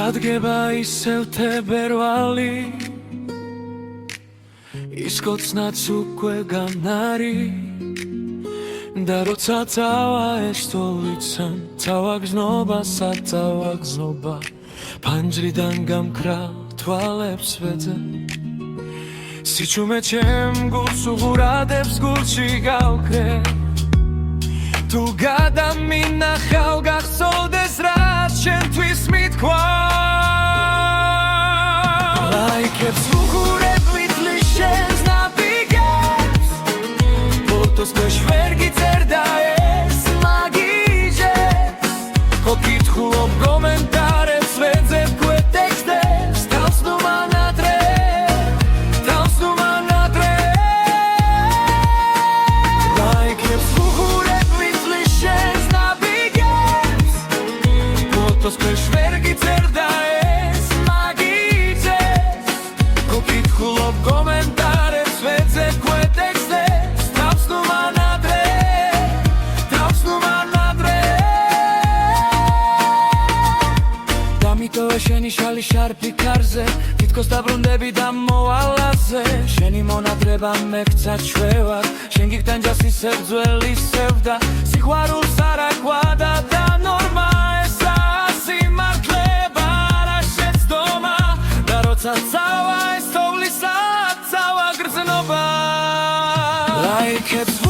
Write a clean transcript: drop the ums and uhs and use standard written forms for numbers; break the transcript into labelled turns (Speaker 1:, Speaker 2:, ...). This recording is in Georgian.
Speaker 1: დადგება ისევ თებერვალი ის კოცნაც უკვე განარი და როცა წავა ეს თოვლიცან წავაგზნობა საწავაგზნობა ფანჯრიდან გამქრალ თვალებს ვეძებ სიჩუმე ჩემ გულს უღურადებს გულში გავქრე თუ გადამინახავ გახსოვდეს რაც შენთვის მითქვა ლაიქებს უღურებ ვითვლი შენს ნაბიგებს ფოტოს ქვეშ ვერ გიწერდა ეს მაგიჟებს ხო კითხულობ კომენტარებს ვეძებ ქვე ტექსტებს თავს ნუ მანატრე თავს ნუ მანატრე ლაიქებს უღურებ ვითვლი შენს ნაბიგებს ფოტოს ქვეშ ვერ გიწერდა ეს მაგიჟებს ხო კითხულობ კომენტარებს ვეძებ ქვე ტექსტებს თავს ნუ მანატრე თავს ნუ მანატრე დამიტოვა შენი შალი შარფი ქარზე თითქოს დაბრუნდები და მოვალაზე შენი მონადრება მეკცა ჩვევარ შენ გიგდანჯას ისევ ძველი სევდა სიყვარულს არ აგვადა და ნორმა ესა სიმართლება არა შეცდომა და როცა წავა ეს თოვლისა წავაგრძნობა ლაიქებს